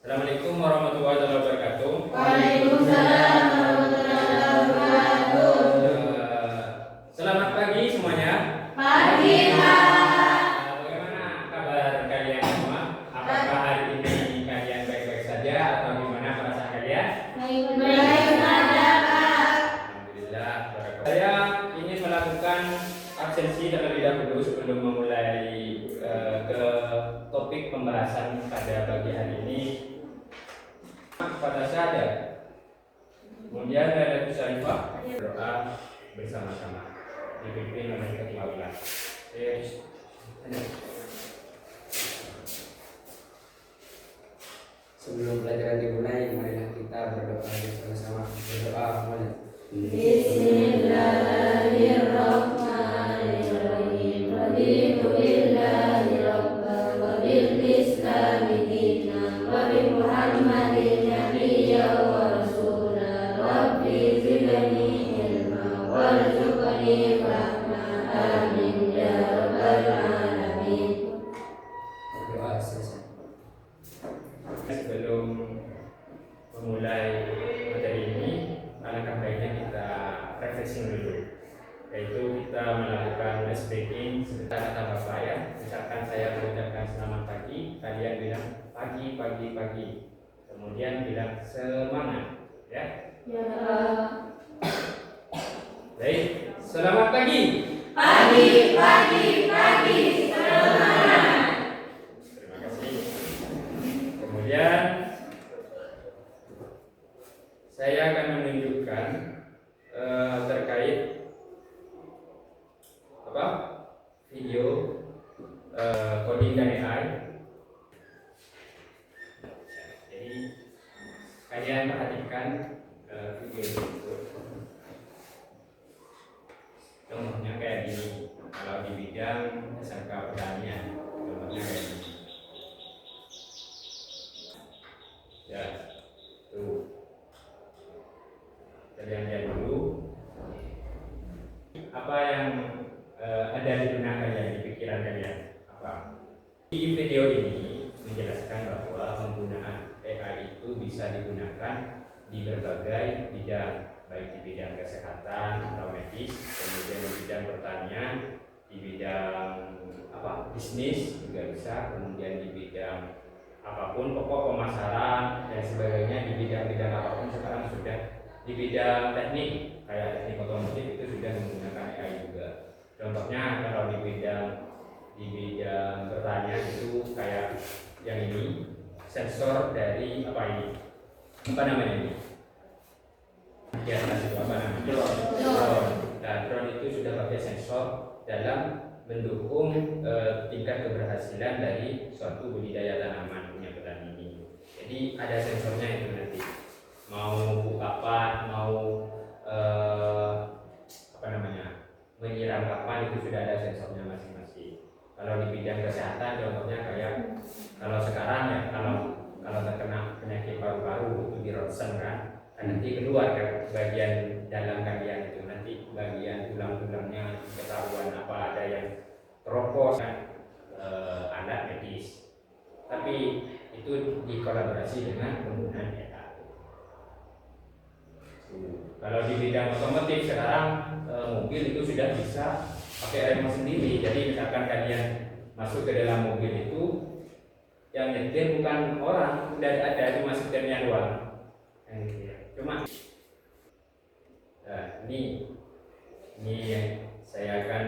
Assalamualaikum warahmatullahi wabarakatuh. Waalaikumsalam warahmatullahi wabarakatuh. Selamat pagi semuanya. Pagi, Pak. Bagaimana kabar kalian semua? Apakah hari ini kalian baik-baik saja atau gimana perasaan kalian? Baik saja, Pak. Alhamdulillah. Saya ingin melakukan absensi terlebih dahulu sebelum memulai ke topik pembahasan pada pagi hari ini. Pada saya, kemudian ada Syarifah berdoa bersama-sama dipimpin oleh Ketua Wilayah. Sebelum pelajaran dimulai, marilah kita berdoa bersama-sama. Berdoa mulai. Bismillahirrahmanirrahim. Raditu billahi rabban wa bil islami dinan wa bi Muhammadin nabiyyan wa rasulan. Rabbi zidni ilma warzuqni fahma. Amin ya rabbal alamin. Berdoa selesai. Sebelum memulai materi ini, alangkah baiknya kita refreshing dulu, yaitu kita melakukan speaking sebentar kata Bapak ya. Misalkan saya mengucapkan selamat pagi, kalian bilang pagi, pagi, pagi. Kemudian bilang semangat, ya. Ya. Baik, selamat pagi. Pagi, pagi, pagi. Semangat. Terima kasih. Kemudian saya akan menunjukkan terkait apa video coding dan AI. Jadi kalian perhatikan video itu. Contohnya kayak gini. Kalau di bidang SMK pertanian, contohnya kayak gini. Ya, tuh. Kalian lihat dulu apa yang ada di benak kalian, di pikiran kalian apa. Di video ini menjelaskan bahwa penggunaan AI itu bisa digunakan di berbagai bidang, baik di bidang kesehatan atau medis, kemudian di bidang pertanian, di bidang apa bisnis juga bisa, kemudian di bidang apapun, pokok pemasaran dan sebagainya, di bidang-bidang apapun sekarang sudah, di bidang teknik kayak teknik otomotif itu sudah menggunakan AI juga. Contohnya kalau di bidang pertanian itu kayak yang ini, sensor dari apa ini, apa namanya ini, di atas itu apa namanya, drone. Nah, drone itu sudah pakai sensor dalam mendukung tingkat keberhasilan dari suatu budidaya tanaman punya petani ini. Jadi ada sensornya itu nanti mau apa, mau apa namanya, menyiram kapan, itu sudah ada sensornya masing-masing. Kalau di bidang kesehatan contohnya kayak kalau sekarang ya, kalau terkena penyakit paru-paru itu di ronsen kan, nanti keluar ke bagian dalam kalian itu, nanti bagian tulang-tulangnya ketahuan apa ada yang teropos kan, alat medis. Tapi itu dikolaborasi dengan penggunaan AI. Kalau di bidang otomotif sekarang mobil itu sudah bisa pakai remote sendiri. Jadi misalkan kalian masuk ke dalam mobil itu, yang nyetir bukan orang, udah ada cuma setirnya doang. Cuma ini yang saya akan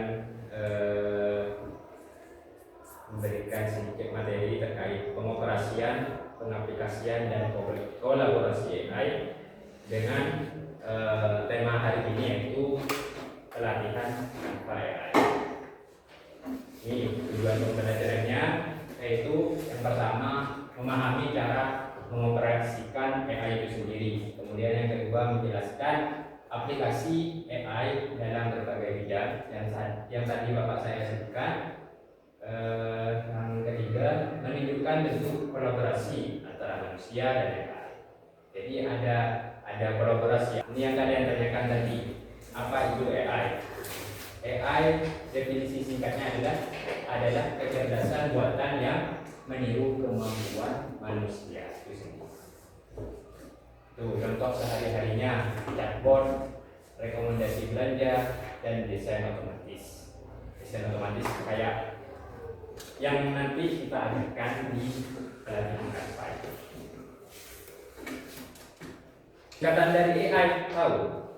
memberikan sedikit materi terkait pengoperasian, pengaplikasian dan kolaborasi AI dengan tema hari ini, yaitu pelatihan tanpa AI. Ini tujuan pembelajarannya, yaitu yang pertama memahami cara mengoperasikan AI itu sendiri. Kemudian yang kedua menjelaskan aplikasi AI dalam berbagai bidang yang tadi Bapak saya sebutkan. Yang ketiga menunjukkan bentuk kolaborasi antara manusia dan AI. Jadi ada kolaborasi. Ini yang kalian tanyakan tadi, apa itu AI? AI definisi singkatnya adalah kecerdasan buatan yang meniru kemampuan manusia itu sendiri. Tuh contoh sehari-harinya, chatbot, rekomendasi belanja, dan desain otomatis. Desain otomatis kayak yang nanti kita ajarkan di pelatihan Canva. Singkatan dari AI tahu?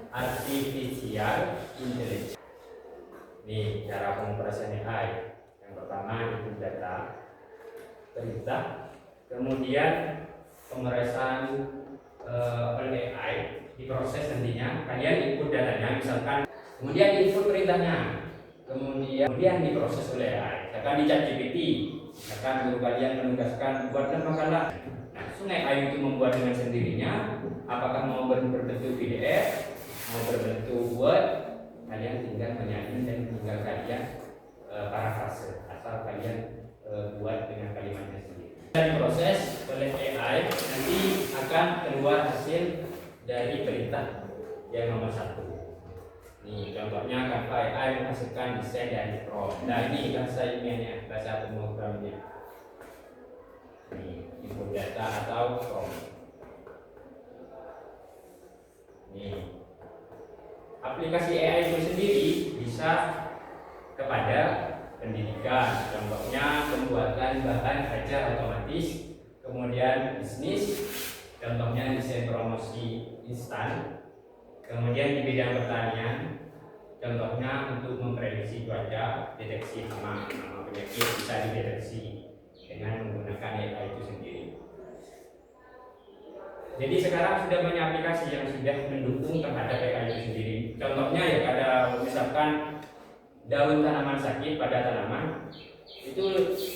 Artificial Intelligence. Nih cara pengoperasan AI. Yang pertama input data, perintah, kemudian pemeriksaan oleh AI diproses nantinya. Kalian input datanya, misalkan, kemudian input perintahnya, kemudian diproses oleh AI. Misalkan di ChatGPT, misalkan guru kalian menugaskan buatlah makalah. Langsung AI itu membuat dengan sendirinya. Apakah mau berbentuk PDF, mau berbentuk Word, kalian tinggal menyanyi dan tinggal kalian parafrase atau kalian buat dengan kalimatnya sendiri. Diproses oleh AI, nanti akan keluar hasil dari perintah yang nomor 1. Nih contohnya Canva AI menghasilkan desain dari prompt. Nah ini bahasa ilmiahnya, bahasa pemrogramannya. Nih input data atau prompt. Nih aplikasi AI itu sendiri bisa kepada pendidikan, contohnya pembuatan bahan ajar otomatis, kemudian bisnis, contohnya desain promosi instan, kemudian di bidang pertanian, contohnya untuk memprediksi cuaca, deteksi hama penyakit bisa dideteksi dengan menggunakan AI itu sendiri. Jadi sekarang sudah banyak aplikasi yang sudah mendukung terhadap AI itu sendiri. Contohnya ya ada misalkan daun tanaman sakit pada tanaman itu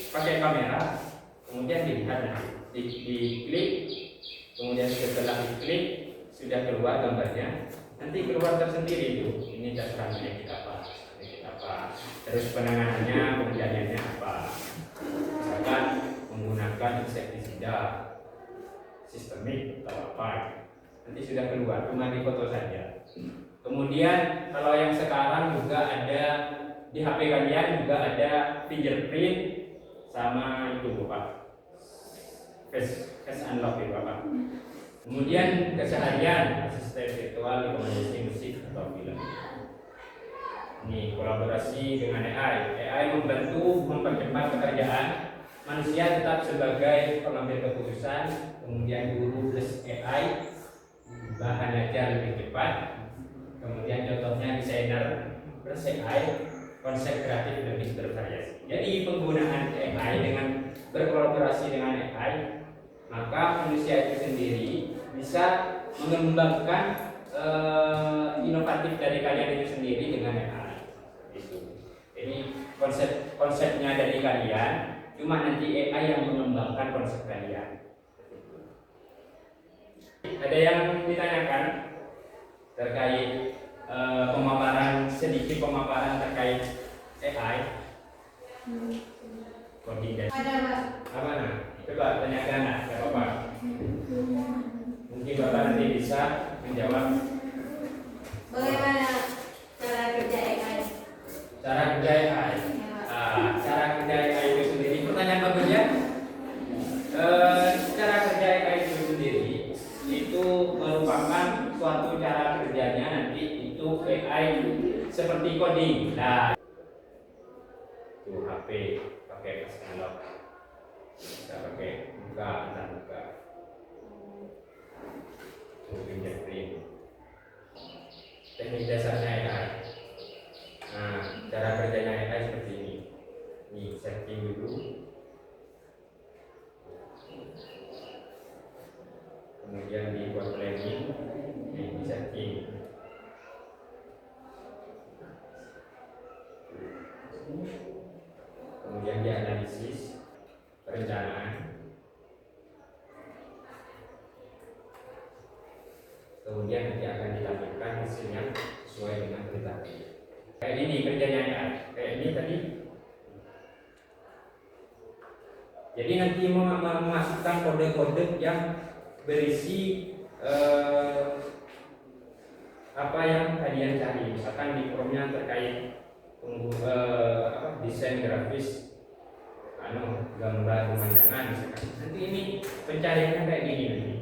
pakai kamera, kemudian dilihat diklik, kemudian setelah diklik sudah keluar gambarnya, nanti keluar tersendiri itu ini cara penyakit apa, terus penanganannya, pengendaliannya apa, misalkan menggunakan insektisida sistemik atau apa, nanti sudah keluar, cuma di foto saja. Kemudian kalau yang sekarang juga ada di HP kalian juga ada fingerprint sama itu Bapak, face unlock itu Bapak. Kemudian keseharian asisten virtual, rekomendasi musik atau film. Ini kolaborasi dengan AI membantu mempercepat pekerjaan. Manusia tetap sebagai pengambil keputusan, kemudian guru plus AI, bahan ajar lebih cepat, kemudian contohnya desainer plus AI, konsep kreatif lebih bervariasi. Jadi penggunaan AI dengan berkolaborasi dengan AI, maka manusia itu sendiri bisa mengembangkan inovatif dari kalian itu sendiri dengan AI. Jadi konsepnya dari kalian, cuma nanti AI yang mengembangkan konsep kalian. Ada yang ditanyakan terkait sedikit pemaparan terkait AI? Coding dan apa nah? Coba tanyakan nah, siapa Pak? Mungkin Bapak nanti bisa menjawab. Bagaimana cara kerja AI? Cara kerja AI. Cara kerja AI itu sendiri, pertanyaan bagus ya. Cara kerja AI itu sendiri itu merupakan suatu cara kerjanya nanti itu AI seperti coding. Nah, itu HP pakai analog, bisa pakai buka. Fingerprint. Teknik dasarnya AI. Nah, cara kerjanya AI seperti ini. Nih, setting dulu. Kemudian dibuat planning, di setting. Kemudian dianalisis, perencanaan. Kemudian nanti akan ditampilkan hasilnya sesuai dengan perintah. Kayak ini kerjanya ya, kayak ini tadi. Jadi nanti memasukkan kode-kode yang berisi apa yang kalian cari. Misalkan di promnya terkait desain grafis, gambar pemandangan. Misalkan. Nanti ini pencariannya kayak gini nanti.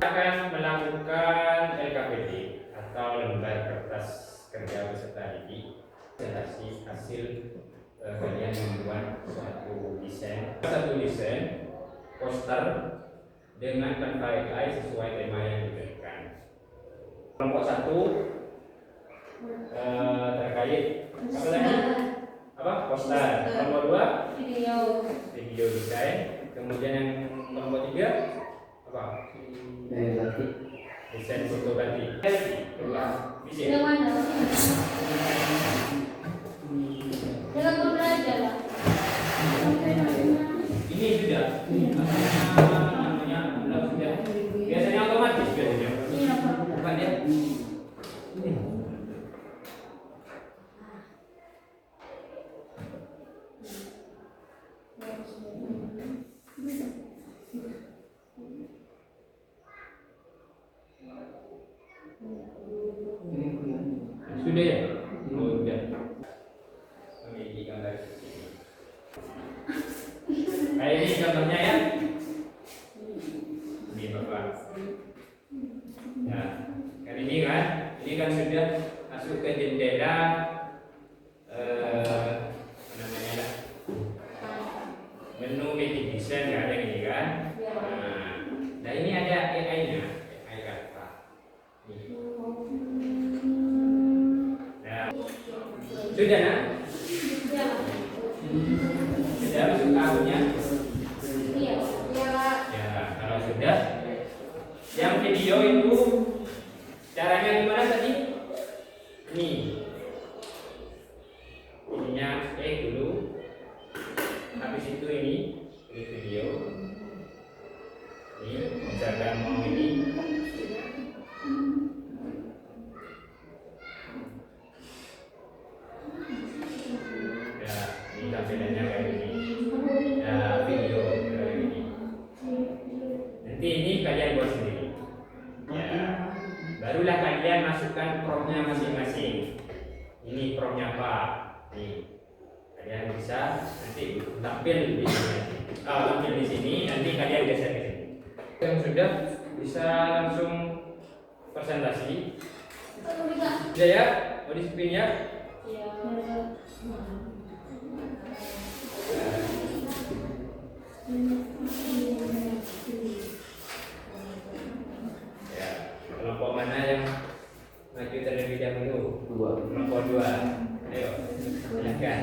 akan melakukan LKPD atau lembar kertas kerja peserta didik presentasi hasil kalian membuat satu desain poster dengan tanpa AI sesuai tema yang diberikan. Kelompok 1 terkait apa lagi? Apa? Poster. Kelompok 2 video desain. Kemudian yang kelompok 3 apa? Desain foto batik. Coba. Bisa. Yang mana? Jangan mau belajar lah. Ini sudah. Namanya sudah. Biasanya otomatis biasanya. Bukan dia. Sudah ya? Oh, sudah. Memiliki gambar seperti ini. Kayak ini contohnya ya. Ini Bapak. Ya, kan ini kan sudah masuk ke jendela apa namanya lah? Menu meeting design ya, ada ini kan. Nah ini ada AI-nya, AI Alpha. Nah, sudah nak? Sudah masuk tahunnya? Ya, kalau sudah, yang video itu caranya gimana tadi? Nih, ininya dulu. Habis itu ini video. Ini misalkan mau ini. Ya, ini tampilannya kayak ini. Ya, video kayak ini. Nanti ini kalian buat sendiri. Ya, barulah kalian masukkan promnya masing-masing. Ini promnya apa? Nih, kalian bisa nanti tampil di sini. Tampil di sini, nanti kalian geser ke sini. Yang sudah bisa langsung presentasi. Sudah ya, mau disiplin ya. Ya, kelompok mana yang maju terlebih dahulu? Kelompok 2. Ayo, silakan.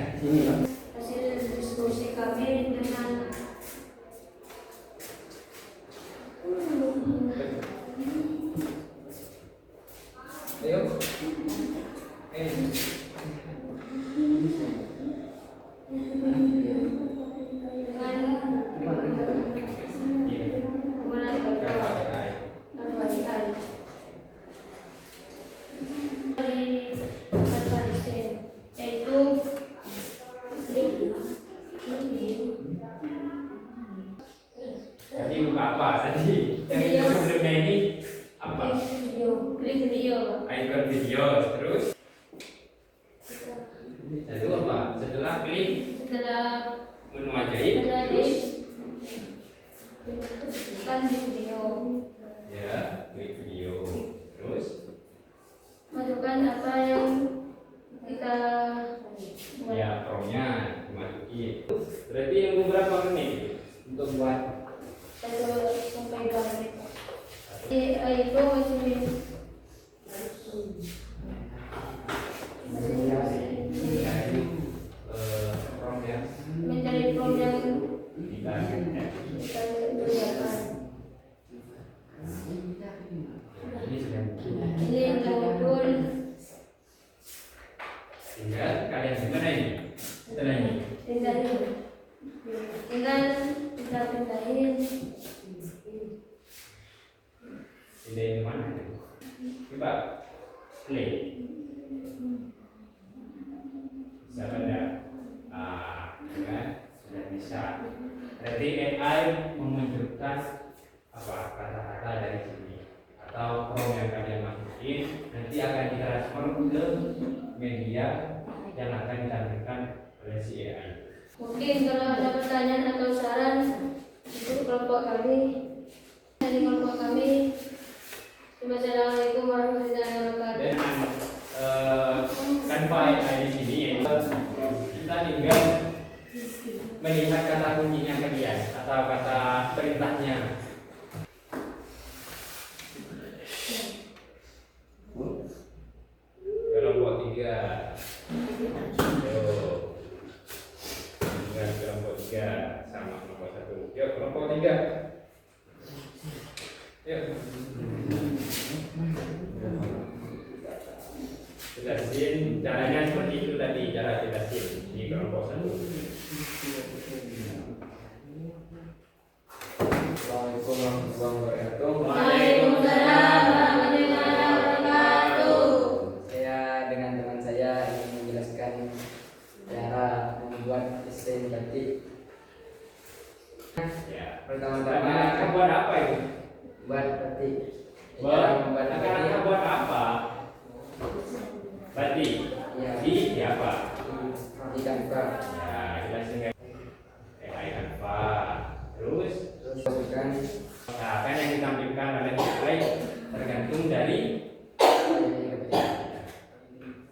Hasil diskusi kami dengan Ayo. Tadi buka apa tadi? Yang itu sebelumnya ini apa? Icon video terus. Lalu apa? Setelah klik menu ajaib terus ya klik video terus masukkan apa yang kita ya promnya dimasuki. Berarti yang beberapa menit untuk buat 1 sampai 2 menit. Itu masih promnya mencari prom yang kita kita gunakan. ini sedang Ini yang muncul tinggal kalian gimana ini setelah ini tinggal kita pindahin. di mana coba play bisa tidak kan sudah bisa. Berarti AI menunjukkan apa kata-kata dari sini atau prompt yang kalian masukin nanti akan ditransfer ke media yang akan ditampilkan oleh si AI. Mungkin kalau ada pertanyaan atau saran untuk kelompok kami, dari kelompok kami Wassalamualaikum warahmatullahi wabarakatuh. Dengan Canva AI di sini kita tinggal melihat kata kuncinya kalian atau kata perintahnya. Kelompok 3. Dengan kelompok 3 sama kelompok 1. Yuk kelompok 3. Yuk. Jelasin caranya seperti itu tadi, cara jelasin di kelompok 1. Assalamualaikum warahmatullahi wabarakatuh. Waalaikumsalam warahmatullahi wabarakatuh. Saya dengan teman saya ingin menjelaskan cara membuat desain batik. Ya. Pertama-tama Anak-anak buat apa itu? buat batik. Cara membuat batik. Anak-anak buat apa? Batik. Ya, Di apa? di Canva. Ya, jelasin kayak AI Canva. Terus, Terus masukkan nah, kan yang ditampilkan oleh AI tergantung dari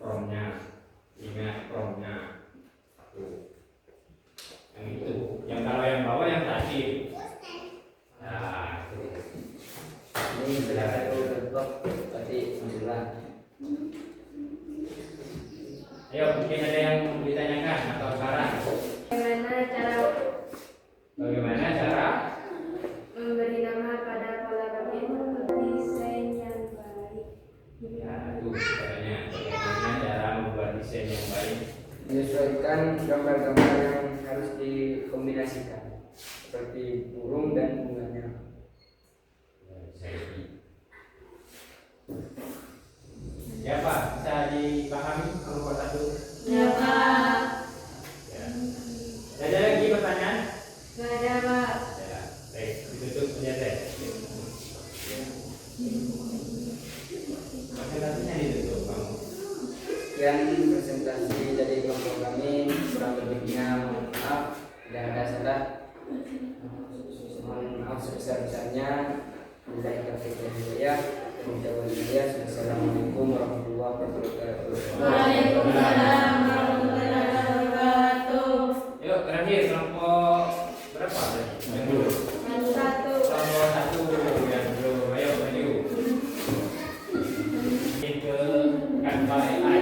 promnya. Ingat promnya. Tuh. Yang itu. Yang kalau yang bawah yang tadi. Nah, itu. ini salah satu bentuk batik menjulang. Ayo, mungkin ada yang ditanyakan atau saran. Bagaimana cara Bagaimana cara memberi nama pada pola batik desain yang baik? ya, itu caranya. Bagaimana cara membuat desain yang baik? Menyesuaikan gambar-gambar yang harus dikombinasikan seperti burung dan bunganya. Ya Pak, bisa dipahami kelompok 1? Ya Pak. Ya. Ada lagi pertanyaan? Nggak ada Pak. Ya, baik, ditutup penyataan. Presentasinya ditutup kamu. Sekian presentasi dari kelompok kami, kurang lebihnya mohon maaf, tidak ada salah. Mohon maaf sebesar-besarnya. Bila taufiq wal hidayah. Assalamualaikum warahmatullahi wabarakatuh. Waalaikumsalam warahmatullahi wabarakatuh. Yuk, terakhir kelompok berapa? Yang dulu. Satu. Kelompok 1 yang belum. Ayo maju. Ini ke Canva AI.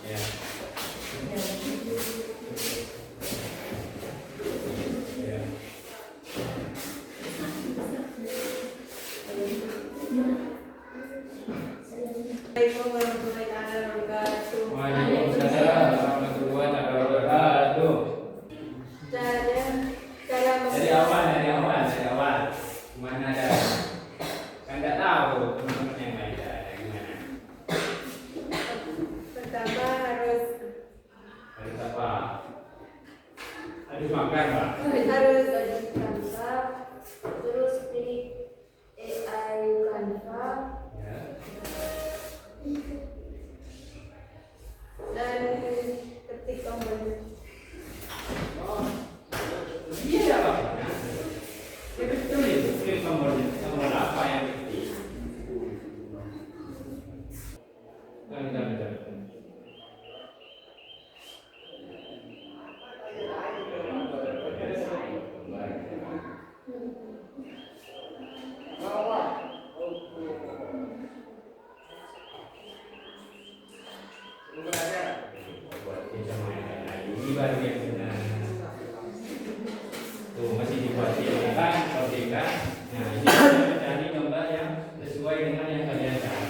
Ya. Ya. Assalamualaikum warahmatullahi wabarakatuh. Waalaikumsalam warahmatullahi wabarakatuh. Cara Dari awal. Mana ada? Kan nggak tahu teman-teman yang lain ada gimana. pertama harus Harus apa? Harus makan Pak. harus ada Canva, terus pilih AI Canva Ya. dan ketik tombolnya. Oh, iya Pak. Ya betul itu. Klik nomornya. Nomor apa yang ketik? Bentar. Ini baru yang benar. Tuh masih dibuatin kan, kalau tidak, nah ini kita cari gambar yang sesuai dengan yang kalian cari.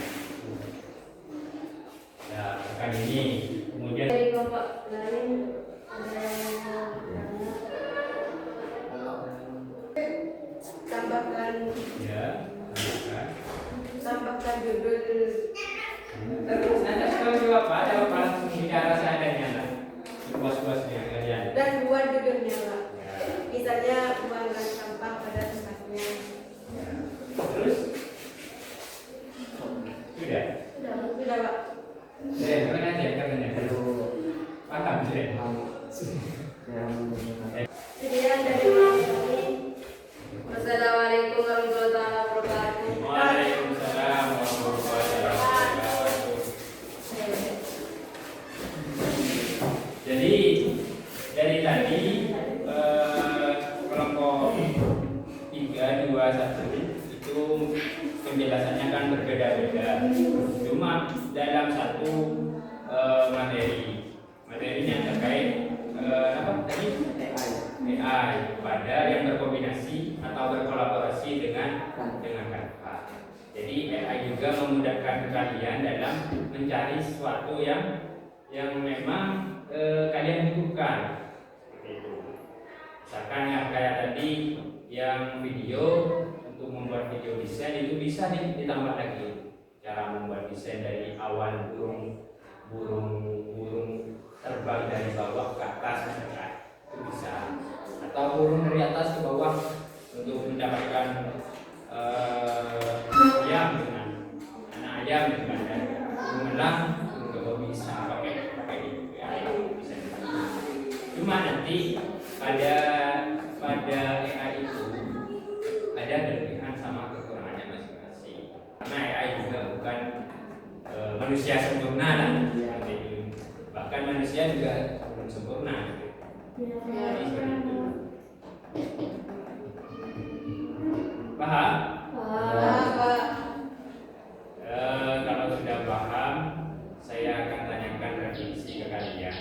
Ya, tekan ini, kemudian Dari kelompok lain ada yang tambahkan judul. Terus Anda sekarang jawab apa? Jawab langsung bicara seadanya lah. Bos-bosnya kalian. Dan buat judulnya Pak. Ya. Misalnya buangkan sampah pada tempatnya. Ya. Terus sudah. Sudah. 1 itu penjelasannya kan berbeda-beda. Cuma dalam satu materinya terkait apa tadi AI pada yang berkombinasi atau berkolaborasi dengan Canva. Jadi AI juga memudahkan kalian dalam mencari sesuatu yang memang kalian butuhkan. Itu. Misalkan yang kayak tadi yang video, untuk membuat video desain itu bisa ditambah lagi cara membuat desain dari awan burung terbang dari bawah ke atas misalkan, itu bisa, atau burung dari atas ke bawah untuk mendapatkan ayam dengan anak ayam dengan burung elang juga bisa pakai itu ya, bisa. Cuma nanti pada AI itu ada kelebihan sama kekurangannya masing-masing. Karena AI juga bukan manusia sempurna lah. Bahkan manusia juga belum sempurna. Jadi seperti itu. Paham? Pak. Kalau sudah paham, saya akan tanyakan revisi ke kalian.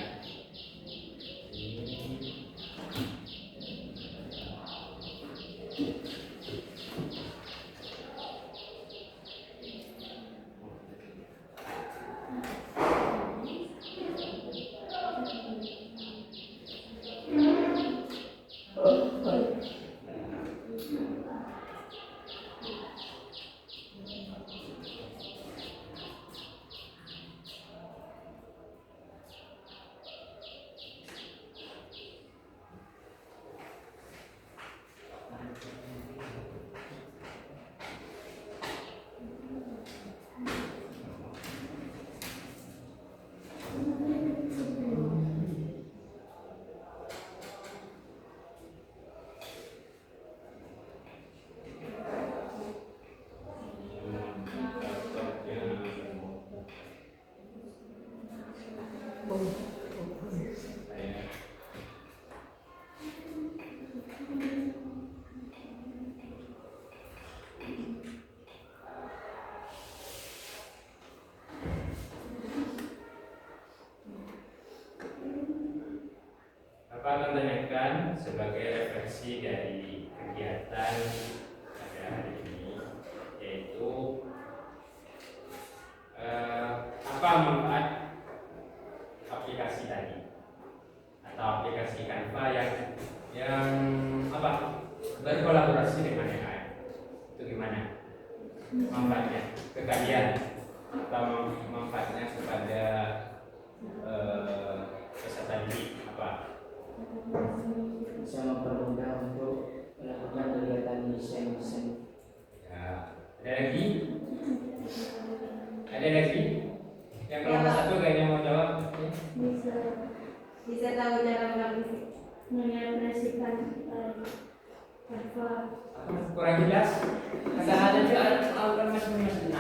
Bapak akan tanyakan sebagai refleksi dari kegiatan pada hari ini, yaitu apa manfaat aplikasi tadi atau aplikasi Canva yang apa berkolaborasi dengan AI, itu gimana manfaatnya ke kalian atau manfaatnya kepada peserta didik apa? Bisa mempermudah untuk melakukan kegiatan desain. Ya. Ada lagi? Ada lagi? Yang kelompok satu kayaknya mau jawab. Bisa tahu cara mengoperasikan Canva. Kurang jelas? Agak ada juga tahu kan masing-masing.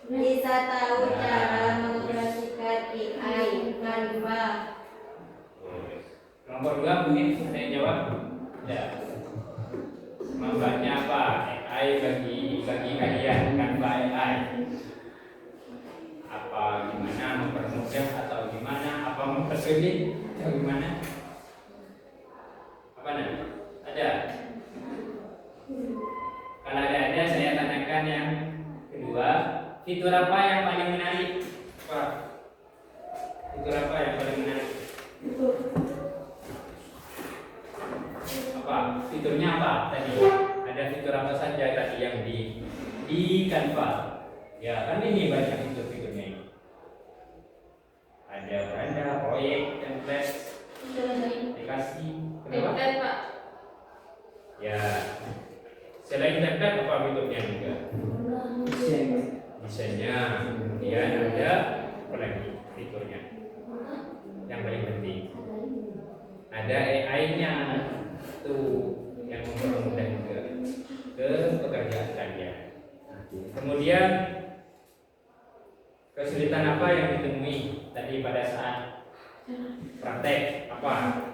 Bisa tahu cara mengoperasikan AI Canva. Nomor 2 mungkin ada yang jawab? Ya. Manfaatnya apa? AI bagi kalian, Canva AI. Apa gimana mempermudah atau gimana? Apa mempersulit atau gimana? Apa nih? Ada? Kalau ada saya tanyakan yang kedua. Fitur apa yang paling menarik? Pak? Fitur apa yang paling menarik? Apa? Fiturnya apa tadi? Ada fitur apa saja tadi yang di Canva? Ya kan ini banyak fitur-fiturnya ini. Ada beranda, proyek, template, aplikasi. Kenapa? Pak. Ya. Selain template apa fiturnya juga? Desainnya. Kemudian ada apa lagi fiturnya? Yang paling penting ada AI-nya tuh yang mempermudah juga ke pekerjaan kalian. Kemudian kesulitan apa yang ditemui tadi pada saat praktek? Apa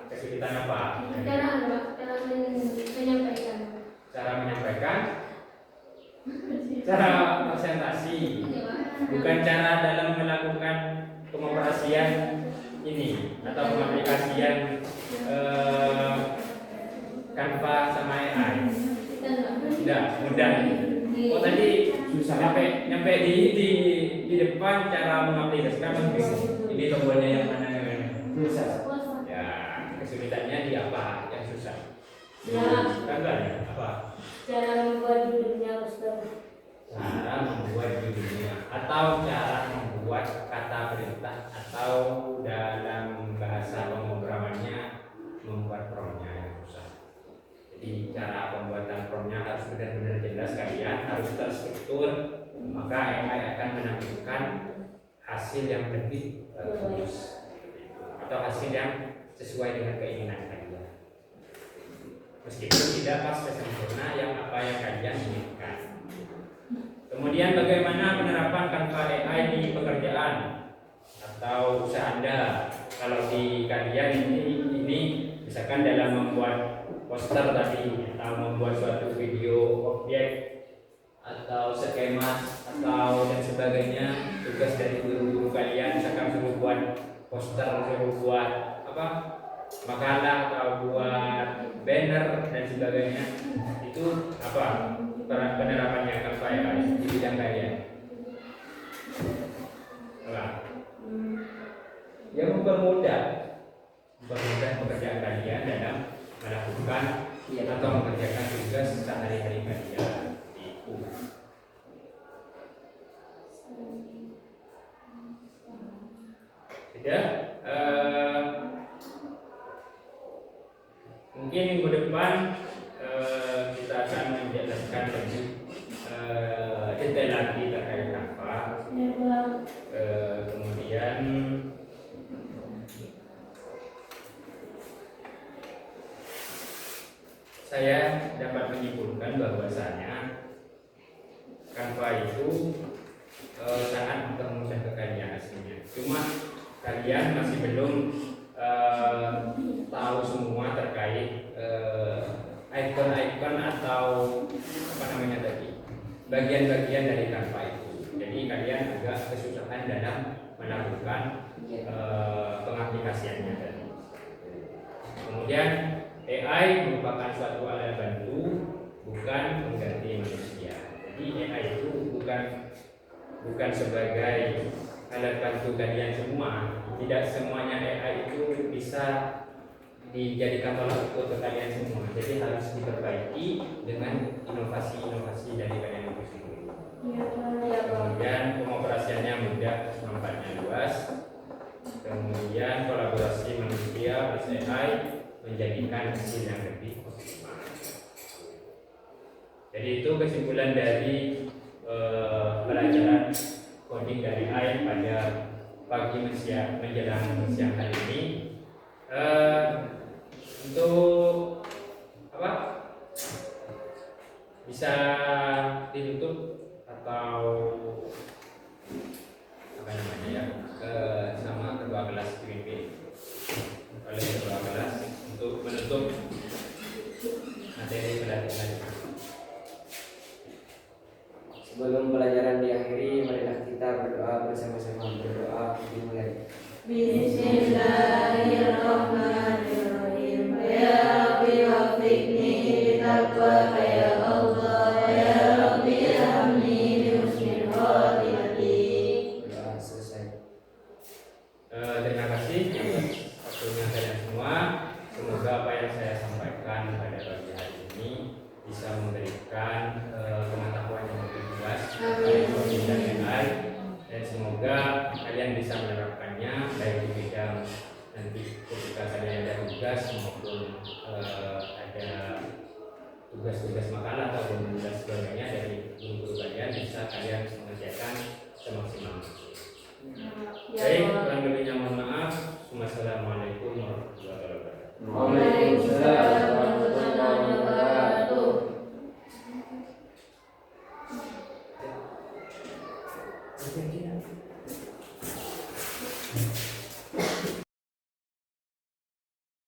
kesulitan apa? Cara menyampaikan. cara menyampaikan, cara presentasi, bukan cara dalam melakukan pengoperasian ini atau pengaplikasian Canva sama AI. Tidak mudah. Oh tadi susah nyampe di depan cara mengaplikasikan ini tombolnya yang mana Susah. ya, kesulitannya di apa yang susah? Kan apa? Cara membuat judulnya Ustaz. Cara membuat judulnya atau cara membuat kata perintah atau dalam bahasa pemrogramannya membuat promnya yang susah. Jadi cara pembuatan promnya harus benar-benar jelas, kalian harus terstruktur, maka AI akan menampilkan hasil yang lebih bagus atau hasil yang sesuai dengan keinginan kalian. Meskipun tidak pasti sempurna yang apa yang kalian inginkan. Kemudian bagaimana penerapan Canva AI di pekerjaan atau usaha Anda? Kalau di kalian ini misalkan dalam membuat poster tadi atau membuat suatu video objek atau skema atau dan sebagainya, tugas dari guru-guru kalian misalkan suruh buat poster, suruh buat apa makalah atau buat banner dan sebagainya, itu apa penerapannya Canva AI di bidang kalian? Apa? Yang mempermudah pekerjaan kalian dalam melakukan atau mengerjakan tugas sehari-hari kalian itu. Tidak, mungkin minggu depan kita akan menjelaskan lebih detail lagi terkait Canva. Kemudian saya dapat menyimpulkan bahwasanya Canva itu sangat mempermudah kalian aslinya. Cuma kalian masih belum tahu semua terkait icon-icon atau apa namanya tadi, bagian-bagian dari Canva itu. Jadi kalian agak kesusahan dalam melakukan pengaplikasiannya tadi. Kemudian AI merupakan suatu alat bantu, bukan mengganti manusia. Jadi AI itu bukan sebagai alat bantu kalian semua. Tidak semuanya AI itu bisa dijadikan tolak ukur ke kalian semua. Jadi harus diperbaiki dengan inovasi-inovasi dari kalian itu sendiri. Kemudian pengoperasiannya mudah, manfaatnya luas. Kemudian kolaborasi manusia plus AI menjadikan hasil yang lebih optimal. Jadi itu kesimpulan dari pelajaran coding dari AI pada pagi menjelang siang hari ini. Untuk apa? Bisa ditutup atau apa namanya ya? Sama kedua kelas dipimpin oleh kedua kelas untuk menutup materi pelajaran. Sebelum pelajaran diakhiri, marilah kita berdoa bersama-sama. Berdoa dimulai. Bismillahirrahmanirrahim. Ya Rabbi wafiqni bitaqwa ya Allah, ya Rabbi hamni bi husnil khatimati. Doa selesai. Terima kasih atas waktunya kalian semua. Semoga apa yang saya sampaikan pada pagi hari ini bisa memberikan pengetahuan yang lebih luas terkait coding dan AI, dan semoga kalian bisa menerapkannya baik di bidang nanti ketika kalian ada tugas maupun ada tugas-tugas makalah atau tugas sebagainya dari guru-guru kalian, bisa kalian mengerjakan semaksimal mungkin. Baik, kurang lebihnya mohon maaf. Wassalamualaikum warahmatullahi wabarakatuh. Waalaikumsalam warahmatullahi wabarakatuh. Thank you.